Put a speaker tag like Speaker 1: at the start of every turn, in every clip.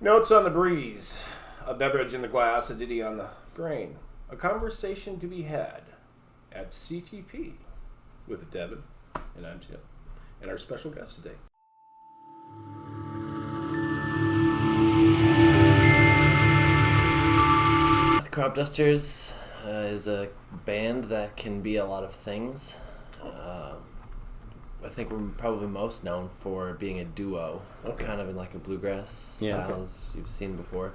Speaker 1: Notes on the breeze, a beverage in the glass, a ditty on the brain, a conversation to be had at CTP with Devin, and I'm Tim, and our special guest today.
Speaker 2: Cropdusters is a band that can be a lot of things. I think we're probably most known for being a duo, kind of in like a bluegrass style as you've seen before.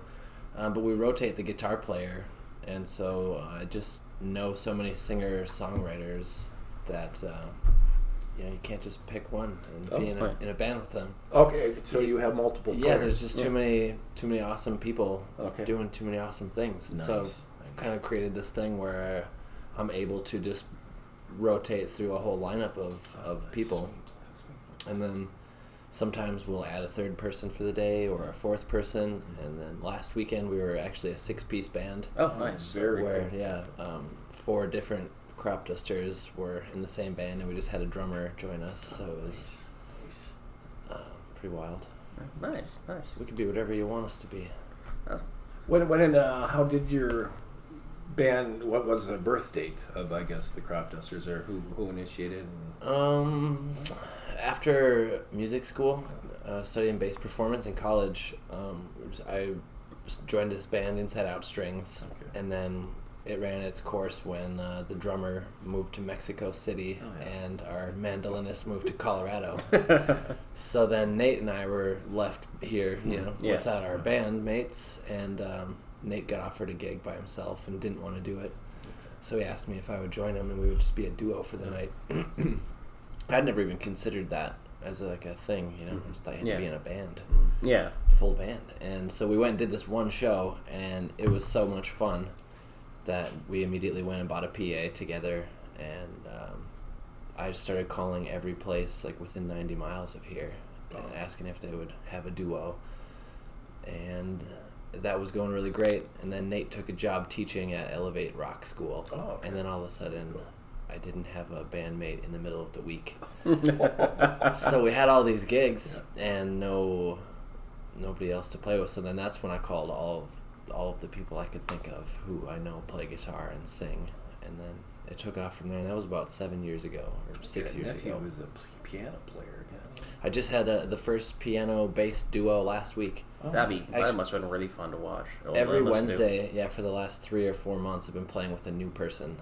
Speaker 2: But we rotate the guitar player, and so I just know so many singer-songwriters that you can't just pick one and be in a band with them.
Speaker 1: Okay, so you have multiple players.
Speaker 2: Yeah, there's just too many awesome people doing too many awesome things. And so I kind of created this thing where I'm able to just rotate through a whole lineup of people, and then sometimes we'll add a third person for the day or a fourth person. And then last weekend we were actually a 6-piece band.
Speaker 1: Oh, nice! Very
Speaker 2: cool. 4 different Cropdusters were in the same band, and we just had a drummer join us. So it was pretty wild.
Speaker 3: Nice.
Speaker 2: We can be whatever you want us to be.
Speaker 1: How did your band? What was the birth date of, I guess, the Cropdusters, or who initiated?
Speaker 2: After music school, studying bass performance in college, I joined this band, Inside Out Strings, and then it ran its course when the drummer moved to Mexico City and our mandolinist moved to Colorado. So then Nate and I were left here, without our band mates, and Nate got offered a gig by himself and didn't want to do it. So he asked me if I would join him, and we would just be a duo for the night. I'd never even considered that as a thing, just I had to be in a band.
Speaker 3: Yeah.
Speaker 2: Full band. And so we went and did this one show, and it was so much fun that we immediately went and bought a PA together, and I started calling every place within 90 miles of here and asking if they would have a duo. And that was going really great. And then Nate took a job teaching at Elevate Rock School. And then all of a sudden I didn't have a bandmate in the middle of the week. So we had all these gigs and nobody else to play with. So then that's when I called all of the people I could think of who I know play guitar and sing, and then it took off from there. And that was about 7 years ago or 6 years ago.
Speaker 1: He was a piano player again.
Speaker 2: I just had the first piano bass duo last week.
Speaker 3: That must have been really fun to watch.
Speaker 2: Every Wednesday, for the last 3 or 4 months, I've been playing with a new person,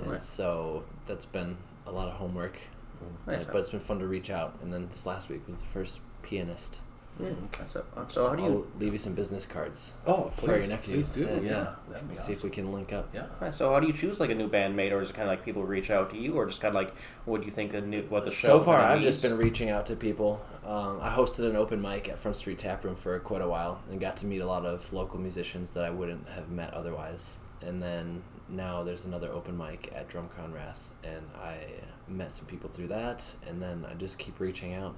Speaker 2: and so that's been a lot of homework.
Speaker 3: Nice.
Speaker 2: But it's been fun to reach out. And then this last week was the first pianist.
Speaker 3: So how do you
Speaker 2: I'll leave you some business cards
Speaker 1: for
Speaker 2: your nephew.
Speaker 1: Please do.
Speaker 2: And,
Speaker 1: That'd be
Speaker 2: see if we can link up.
Speaker 3: Yeah. So how do you choose a new bandmate, or is it kind of like people reach out to you, or just kind of what do you think what the show?
Speaker 2: So far, I've just been reaching out to people. I hosted an open mic at Front Street Tap Room for quite a while and got to meet a lot of local musicians that I wouldn't have met otherwise. And then now there's another open mic at DrumCon Wrath, and I met some people through that. And then I just keep reaching out.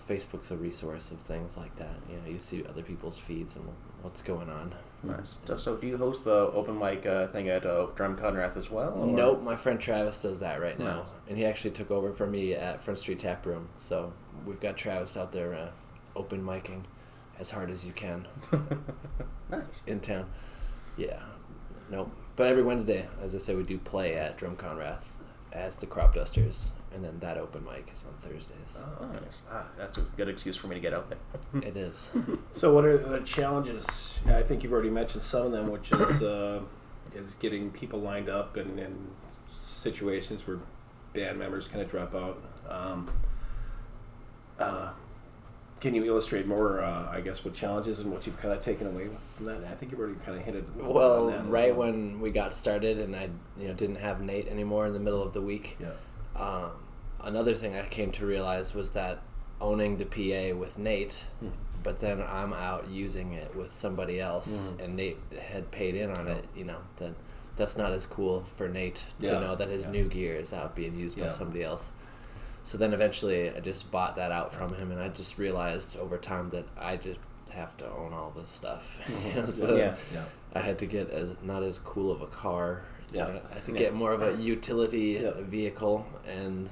Speaker 2: Facebook's a resource of things like that. You see other people's feeds and what's going on.
Speaker 3: Nice. So do you host the open mic thing at DrumCon Wrath as well? Or?
Speaker 2: Nope, my friend Travis does that right now. And he actually took over for me at Front Street Tap Room. So we've got Travis out there open micing as hard as you can.
Speaker 3: Nice.
Speaker 2: In town. Yeah. Nope. But every Wednesday, as I say, we do play at DrumCon Wrath as the Cropdusters. And then that open mic is on Thursdays.
Speaker 3: Oh, nice. That's a good excuse for me to get out there.
Speaker 2: It is.
Speaker 1: So what are the challenges? I think you've already mentioned some of them, which is getting people lined up and situations where band members kind of drop out. Can you illustrate more, what challenges and what you've kind of taken away from that? I think you've already kind of hinted on that.
Speaker 2: Right when we got started and I didn't have Nate anymore in the middle of the week.
Speaker 1: Yeah.
Speaker 2: Another thing I came to realize was that owning the PA with Nate, but then I'm out using it with somebody else, and Nate had paid in on it, that's not as cool for Nate to know that his new gear is out being used by somebody else. So then eventually I just bought that out from him, and I just realized over time that I just have to own all this stuff. I had to get not as cool of a car. I had to get more of a utility vehicle and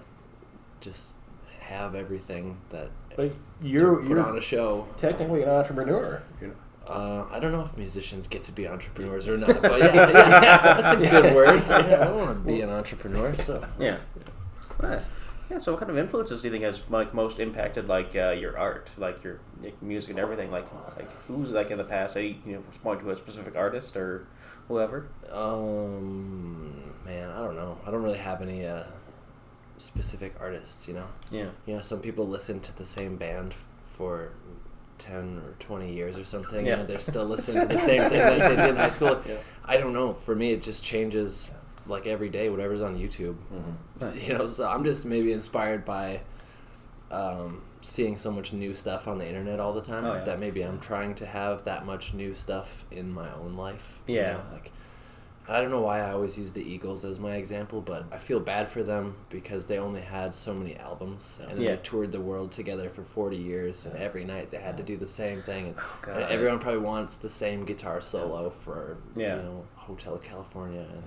Speaker 2: just have everything that
Speaker 1: But
Speaker 2: put
Speaker 1: you're
Speaker 2: on a show.
Speaker 1: technically an entrepreneur. You know?
Speaker 2: I don't know if musicians get to be entrepreneurs or not, but yeah, that's a good word. Yeah, I want to be an entrepreneur, so
Speaker 3: Yeah. Nice. Yeah. So, what kind of influences do you think has like most impacted like your art, like your music and everything? Like who's like in the past? Point to a specific artist or whoever.
Speaker 2: Man, I don't know. I don't really have any specific artists.
Speaker 3: Yeah.
Speaker 2: Some people listen to the same band for 10 or 20 years or something.
Speaker 3: Yeah.
Speaker 2: They're still listening to the same thing that they did in high school.
Speaker 3: Yeah.
Speaker 2: I don't know. For me, it just changes like every day, whatever's on YouTube.
Speaker 1: Mm-hmm.
Speaker 2: So I'm just maybe inspired by seeing so much new stuff on the internet all the time that maybe I'm trying to have that much new stuff in my own life.
Speaker 3: Yeah.
Speaker 2: Like, I don't know why I always use the Eagles as my example, but I feel bad for them because they only had so many albums, and then they toured the world together for 40 years, and every night they had to do the same thing, and everyone probably wants the same guitar solo for Hotel California, and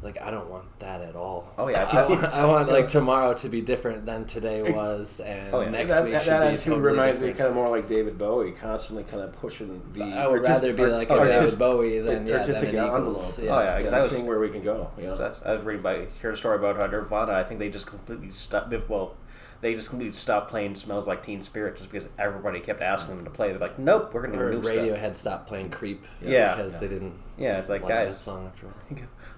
Speaker 2: like I don't want that at all.
Speaker 3: Oh yeah,
Speaker 2: I want like tomorrow to be different than today was, and next week should be totally
Speaker 1: reminds
Speaker 2: different.
Speaker 1: me kind of more like David Bowie, constantly kind of pushing the.
Speaker 2: I would rather be like a David Bowie than an Eagles.
Speaker 1: Yeah.
Speaker 3: Oh yeah, because I was
Speaker 1: seeing where we can go.
Speaker 3: I was heard a story about how Nirvana. I think they just completely stopped. Well, they just completely stopped playing "Smells Like Teen Spirit" just because everybody kept asking them to play. They're like, "Nope, we're going to do new
Speaker 2: Radiohead
Speaker 3: stuff."
Speaker 2: stopped playing "Creep" because they didn't.
Speaker 3: Yeah, it's like
Speaker 2: that
Speaker 3: guys,
Speaker 2: song after all.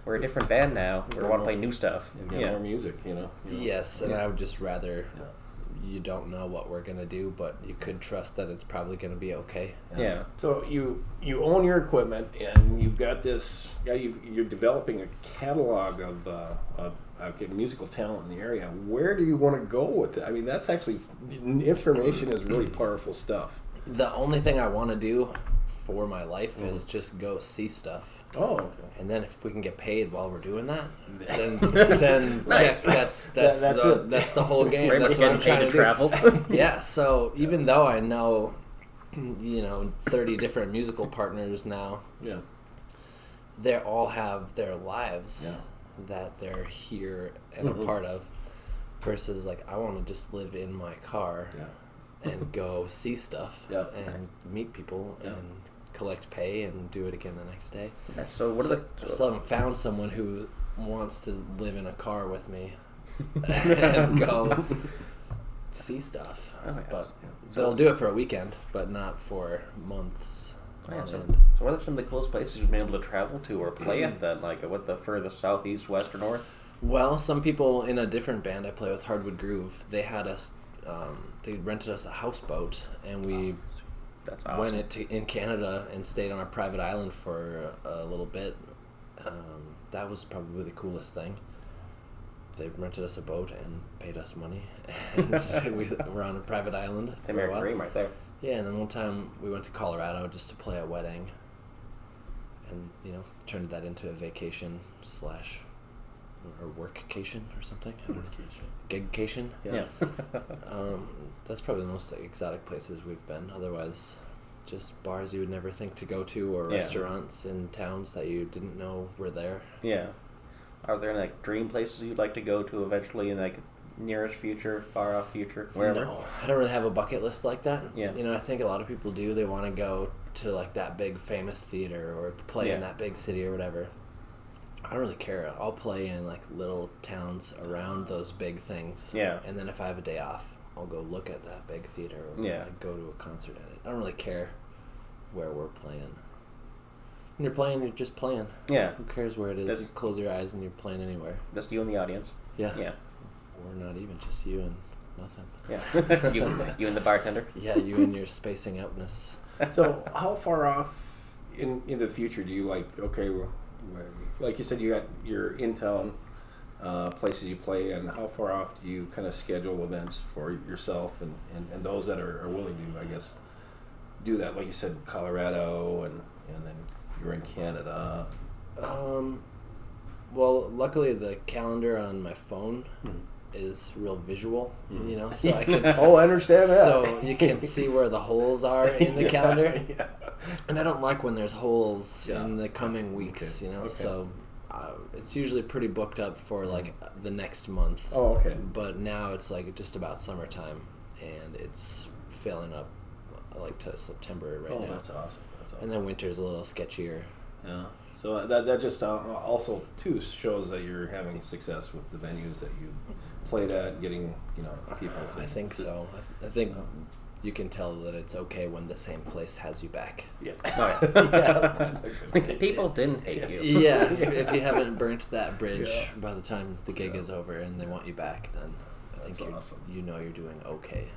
Speaker 3: we're a different band now. We want to play new stuff.
Speaker 1: Get more music,
Speaker 2: Yes, and I would just rather you don't know what we're gonna do, but you could trust that it's probably gonna be okay.
Speaker 3: Yeah.
Speaker 1: So you own your equipment, and you've got this. You're developing a catalog of musical talent in the area. Where do you want to go with it? I mean, that's actually information is really powerful stuff.
Speaker 2: The only thing I want to do for my life is just go see stuff.
Speaker 1: Oh, okay.
Speaker 2: And then if we can get paid while we're doing that, then check. That's the whole game. That's what I'm trying to
Speaker 3: travel.
Speaker 2: Yeah. So even though I know, 30 different musical partners now, they all have their lives that they're here and a part of. Versus like I want to just live in my car and go see stuff and meet people and collect pay and do it again the next day.
Speaker 3: So
Speaker 2: I still haven't found someone who wants to live in a car with me and go see stuff. But they'll do it for a weekend, but not for months.
Speaker 3: So what are some of the coolest places you've been able to travel to or play at then? Like what the furthest south, east, west, or north?
Speaker 2: Well, some people in a different band I play with, Hardwood Groove, they had us, they rented us a houseboat, and we
Speaker 3: That's awesome.
Speaker 2: went in Canada and stayed on a private island for a little bit. That was probably the coolest thing. They rented us a boat and paid us money, and so we were on a private island for a while.
Speaker 3: Dream right there.
Speaker 2: Yeah, and then one time we went to Colorado just to play a wedding, and turned that into a vacation / or workcation or something. Gigcation.
Speaker 3: Yeah.
Speaker 2: That's probably the most exotic places we've been. Otherwise, just bars you would never think to go to, or restaurants in towns that you didn't know were there.
Speaker 3: Yeah. Are there like dream places you'd like to go to eventually in like nearest future, far off future, wherever?
Speaker 2: No, I don't really have a bucket list like that.
Speaker 3: Yeah.
Speaker 2: I think a lot of people do. They want to go to like that big famous theater or play in that big city or whatever. I don't really care. I'll play in like little towns around those big things.
Speaker 3: Yeah.
Speaker 2: And then if I have a day off, I'll go look at that big theater or like, go to a concert at it. I don't really care where we're playing. When you're playing, you're just playing.
Speaker 3: Yeah.
Speaker 2: Who cares where it is? You close your eyes and you're playing anywhere.
Speaker 3: Just you and the audience.
Speaker 2: Yeah.
Speaker 3: Yeah.
Speaker 2: Or not even, just you and nothing.
Speaker 3: Yeah. you and the bartender.
Speaker 2: Yeah, you and your spacing outness.
Speaker 1: So how far off in the future do you like you said, you got your in-town places you play, and how far off do you kind of schedule events for yourself and those that are willing to, I guess, do that? Like you said, Colorado, and then you're in Canada.
Speaker 2: Well, luckily the calendar on my phone is real visual, so I can...
Speaker 1: Oh, I understand that.
Speaker 2: So you can see where the holes are in the calendar. Yeah. And I don't like when there's holes in the coming weeks, so it's usually pretty booked up for like the next month.
Speaker 1: Oh, okay.
Speaker 2: But now it's like just about summertime, and it's filling up like to September right now.
Speaker 1: Oh, that's awesome.
Speaker 2: And then winter's a little sketchier.
Speaker 1: Yeah. So that just also too shows that you're having success with the venues that you played at, getting people.
Speaker 2: I think so. I think you can tell that it's okay when the same place has you back.
Speaker 1: Yeah.
Speaker 3: Oh, yeah.
Speaker 1: That's a good thing.
Speaker 3: People didn't hate you.
Speaker 2: Yeah, if you haven't burnt that bridge by the time the gig
Speaker 1: Yeah.
Speaker 2: is over and they want you back, then I think
Speaker 1: That's awesome.
Speaker 2: you know you're doing okay.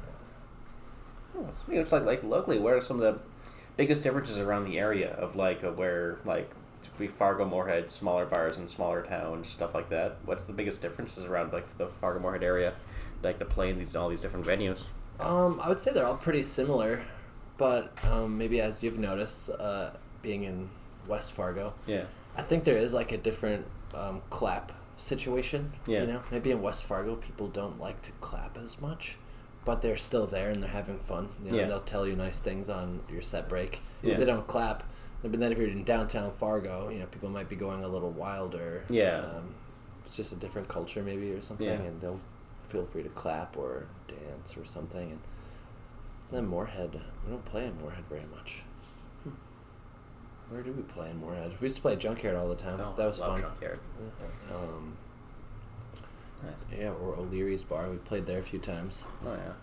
Speaker 3: Oh, it's like locally, what are some of the biggest differences around the area of where we Fargo Moorhead, smaller bars in smaller towns, stuff like that? What's the biggest differences around the Fargo Moorhead area, to play in all these different venues?
Speaker 2: I would say they're all pretty similar, but maybe as you've noticed, being in West Fargo,
Speaker 3: Yeah.
Speaker 2: I think there is like a different clap situation.
Speaker 3: Yeah.
Speaker 2: Maybe in West Fargo people don't like to clap as much, but they're still there and they're having fun.
Speaker 3: Yeah.
Speaker 2: They'll tell you nice things on your set break.
Speaker 3: Yeah.
Speaker 2: If they don't clap, but then if you're in downtown Fargo, people might be going a little wilder.
Speaker 3: Yeah.
Speaker 2: It's just a different culture maybe or something,
Speaker 3: Yeah.
Speaker 2: and they'll feel free to clap or dance or something. And then Moorhead, we don't play in Moorhead very much. Where do we play in Moorhead? We used to play Junkyard all the time.
Speaker 3: Oh,
Speaker 2: That was
Speaker 3: love
Speaker 2: fun.
Speaker 3: Junkyard. Nice.
Speaker 2: Yeah, or O'Leary's Bar. We played there a few times.
Speaker 3: Oh yeah.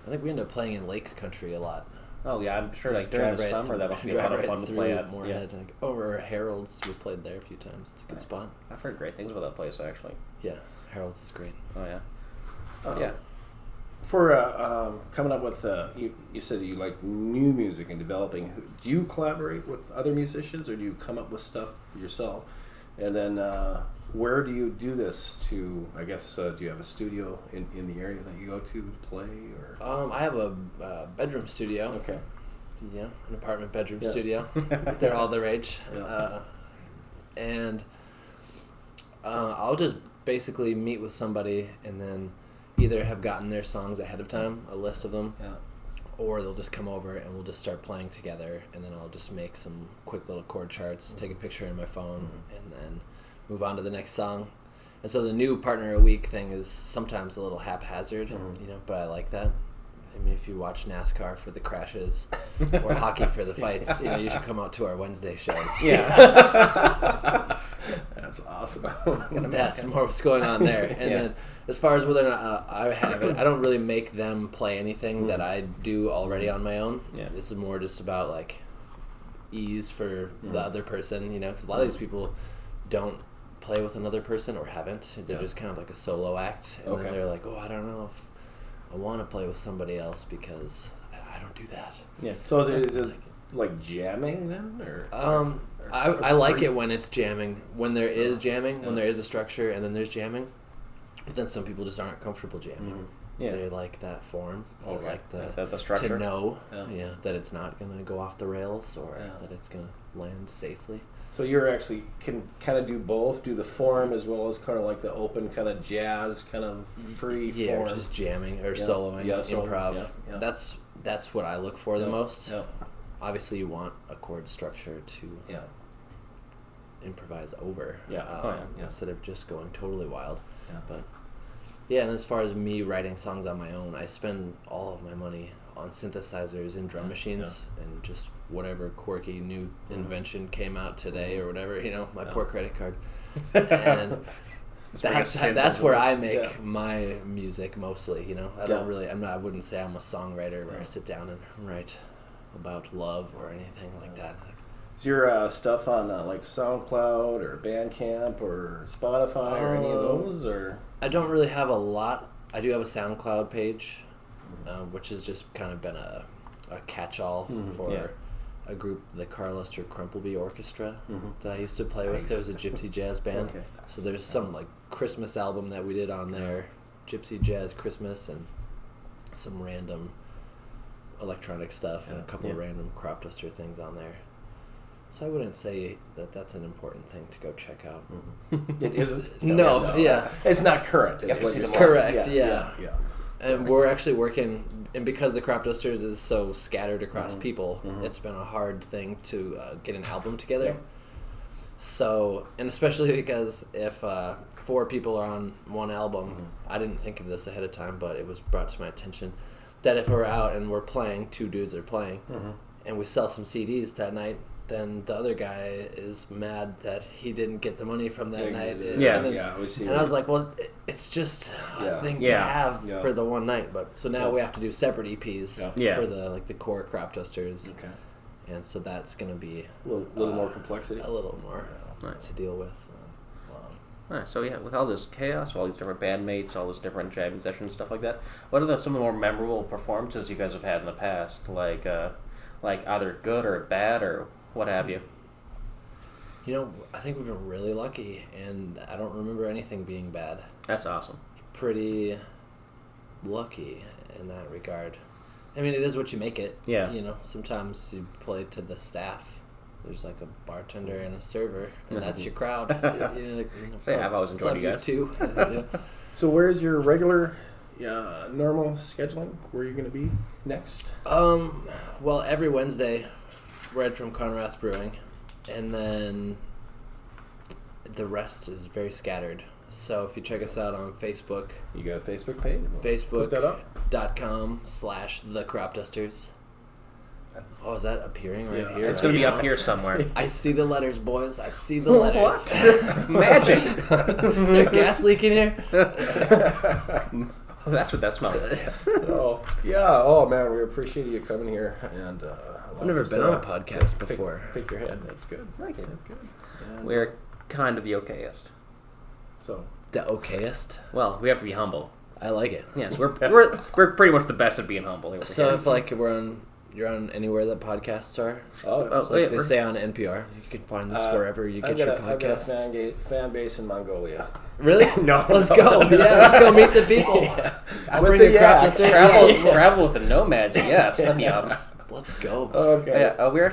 Speaker 2: I think we ended up playing in Lakes Country a lot.
Speaker 3: Oh yeah, I'm sure
Speaker 2: Just
Speaker 3: during
Speaker 2: drive
Speaker 3: the
Speaker 2: right
Speaker 3: summer
Speaker 2: through-
Speaker 3: that must be a
Speaker 2: drive
Speaker 3: lot of
Speaker 2: right
Speaker 3: fun to
Speaker 2: through
Speaker 3: play at.
Speaker 2: Moorhead.
Speaker 3: Yeah.
Speaker 2: Or Harold's. We played there a few times. It's a good
Speaker 3: Nice.
Speaker 2: spot.
Speaker 3: I've heard great things about that place actually.
Speaker 2: Yeah, Harold's is great.
Speaker 3: Oh yeah.
Speaker 1: Yeah. For coming up with, you said you like new music and developing. Do you collaborate with other musicians, or do you come up with stuff yourself? And then where do you do this? I guess, do you have a studio in the area that you go to play, or?
Speaker 2: I have a bedroom studio.
Speaker 1: Okay.
Speaker 2: Yeah, an apartment bedroom
Speaker 1: Yeah.
Speaker 2: studio. They're all the rage.
Speaker 1: Yeah.
Speaker 2: And I'll just basically meet with somebody and then either have gotten their songs ahead of time, a list of them,
Speaker 1: Yeah.
Speaker 2: or they'll just come over and we'll just start playing together, and then I'll just make some quick little chord charts, take a picture in my phone, and then move on to the next song. And so the new partner a week thing is sometimes a little haphazard, but I like that. I mean, if you watch NASCAR for the crashes or hockey for the fights, you should come out to our Wednesday shows.
Speaker 3: Yeah.
Speaker 1: That's awesome.
Speaker 2: That's more what's going on there. And then as far as whether or not I have it, I don't really make them play anything that I do already on my own.
Speaker 3: Yeah.
Speaker 2: This is more just about ease for the other person, because a lot of these people don't play with another person or haven't. They're just kind of like a solo act. And then they're like, oh, I don't know if I want to play with somebody else because I don't do that.
Speaker 3: Yeah.
Speaker 1: So is it like jamming then, or?
Speaker 2: I like it when it's jamming. When there is jamming, when there is a structure, and then there's jamming. But then some people just aren't comfortable jamming.
Speaker 3: Yeah.
Speaker 2: They like that form. They like
Speaker 3: the structure.
Speaker 2: to know
Speaker 1: Yeah.
Speaker 2: that it's not going to go off the rails or that it's going to land safely.
Speaker 1: So you're actually can kind of do both, do the form as well as kind of like the open kind of jazz kind of free
Speaker 2: Yeah,
Speaker 1: form.
Speaker 2: or just jamming or soloing, improv.
Speaker 1: Yeah.
Speaker 2: That's what I look for the most.
Speaker 1: Yeah.
Speaker 2: Obviously, you want a chord structure to
Speaker 1: Yeah.
Speaker 2: improvise over
Speaker 1: Yeah.
Speaker 2: instead of just going totally wild.
Speaker 1: Yeah.
Speaker 2: But yeah, and as far as me writing songs on my own, I spend all of my money on synthesizers and drum machines and just whatever quirky new invention came out today or whatever, my poor credit card. And that's where I make my music mostly, I don't really, I wouldn't say I'm a songwriter where I sit down and write about love or anything like that.
Speaker 1: Is your stuff on like SoundCloud or Bandcamp or Spotify or any of those, or?
Speaker 2: I don't really have a lot. I do have a SoundCloud page, which has just kind of been a catch-all for a group, the Carltim Crumpleby Orchestra, that I used to play with. There was a gypsy jazz band.
Speaker 1: Okay.
Speaker 2: So there's some Christmas album that we did on there, Gypsy Jazz Christmas, and some random electronic stuff and a couple of random Cropduster things on there. So I wouldn't say that that's an important thing to go check out.
Speaker 1: It isn't.
Speaker 2: No, yeah.
Speaker 1: It's not current.
Speaker 3: You have to see the
Speaker 2: Correct,
Speaker 1: Yeah.
Speaker 2: And we're actually working, and because the Cropdusters is so scattered across people, it's been a hard thing to get an album together.
Speaker 1: Yeah.
Speaker 2: So, and especially because if 4 people are on one album, I didn't think of this ahead of time, but it was brought to my attention that if we're out and we're playing, 2 dudes are playing, and we sell some CDs that night, then the other guy is mad that he didn't get the money from that night.
Speaker 3: Yeah.
Speaker 2: And, then,
Speaker 1: Yeah, we see.
Speaker 2: and I was like, well, it's just a thing to have for the one night. But so now we have to do separate EPs for the core Cropdusters.
Speaker 1: Okay.
Speaker 2: And so that's going to be
Speaker 1: A little more complexity.
Speaker 2: A little more to deal with.
Speaker 3: Nice. So yeah, with all this chaos, all these different bandmates, all this different jamming sessions, stuff like that, what are some of the more memorable performances you guys have had in the past? Like either good or bad or what have you?
Speaker 2: You know, I think we've been really lucky, and I don't remember anything being bad.
Speaker 3: That's awesome.
Speaker 2: Pretty lucky in that regard. I mean, it is what you make it.
Speaker 3: Yeah.
Speaker 2: You know, sometimes you play to the staff. There's like a bartender and a server, and that's your crowd.
Speaker 3: I've always enjoyed you guys.
Speaker 2: Too.
Speaker 1: So where's your regular, normal scheduling? Where are you going to be next?
Speaker 2: Well, every Wednesday we're at Drumconrath Brewing, and then the rest is very scattered. So if you check us out on Facebook,
Speaker 1: You got a Facebook page? Put that up.
Speaker 2: facebook.com/thecropdusters. Oh, is that appearing right here?
Speaker 3: It's going to be up here somewhere.
Speaker 2: I see the letters, boys. I see the letters.
Speaker 3: Magic!
Speaker 2: There's gas leaking here?
Speaker 3: That's what that smells like.
Speaker 1: Oh, yeah. Oh, man, we appreciate you coming here. And
Speaker 2: I've never been on a podcast before.
Speaker 1: Pick your head. That's good.
Speaker 3: Thank you.
Speaker 1: That's good. And,
Speaker 3: We're kind of the okayest.
Speaker 1: So,
Speaker 2: The okayest?
Speaker 3: Well, we have to be humble.
Speaker 2: I like it.
Speaker 3: Yes, we're pretty much the best at being humble. Over
Speaker 2: So
Speaker 3: here.
Speaker 2: if you're on anywhere that podcasts are,
Speaker 1: oh,
Speaker 2: they say on NPR, you can find this wherever you get your
Speaker 1: I've got
Speaker 2: podcasts.
Speaker 1: a fan base in Mongolia.
Speaker 2: Really?
Speaker 1: No,
Speaker 2: Let's go. Yeah, let's go meet the people. I'll bring your Cropduster.
Speaker 3: Travel with the nomads. Yeah, send me off.
Speaker 2: Let's go.
Speaker 1: Okay.
Speaker 3: Yeah, we're on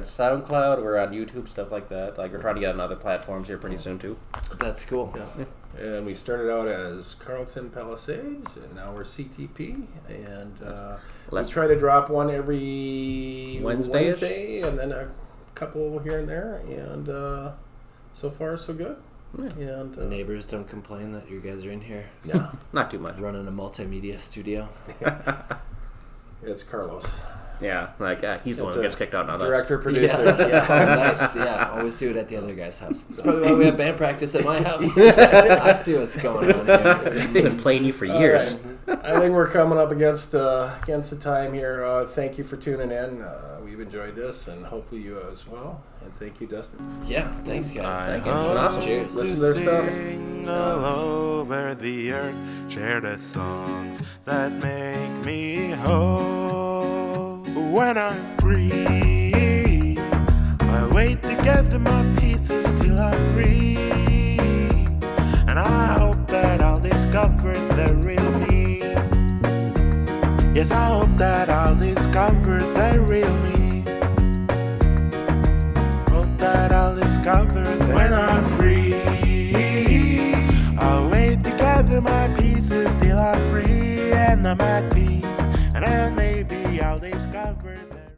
Speaker 3: SoundCloud. We're on YouTube, stuff like that. Like we're trying to get on other platforms here pretty soon too.
Speaker 2: That's cool.
Speaker 1: Yeah. And we started out as Carltim Pal-lisades, and now we're CTP. And we try to drop one every Wednesday, and then a couple here and there. And so far, so good.
Speaker 3: Yeah.
Speaker 1: And
Speaker 2: The neighbors don't complain that you guys are in here
Speaker 1: yeah,
Speaker 3: Not too much.
Speaker 2: running a multimedia studio.
Speaker 1: it's Carlos,
Speaker 3: Yeah, he's the one who gets kicked out, not
Speaker 1: director,
Speaker 3: us.
Speaker 1: producer.
Speaker 2: Yeah. Oh, nice. Yeah, always do it at the other guy's house. That's probably why we have band practice at my house. I see what's going on here.
Speaker 3: They've been playing you for years.
Speaker 1: Right. I think we're coming up against the time here. Thank you for tuning in. We've enjoyed this, and hopefully you as well. And thank you, Dustin.
Speaker 2: Yeah, thanks, guys.
Speaker 3: Thank you. Awesome.
Speaker 2: Cheers.
Speaker 1: Listen to their stuff.
Speaker 4: All over the earth, share the songs that make me whole. When I'm free, I wait to gather my pieces till I'm free. And I hope that I'll discover the real me. Yes, I hope that I'll discover the real me. Hope that I'll discover that when I'm free, I'll wait to gather my pieces till I'm free and I'm at peace. And then maybe I'll discover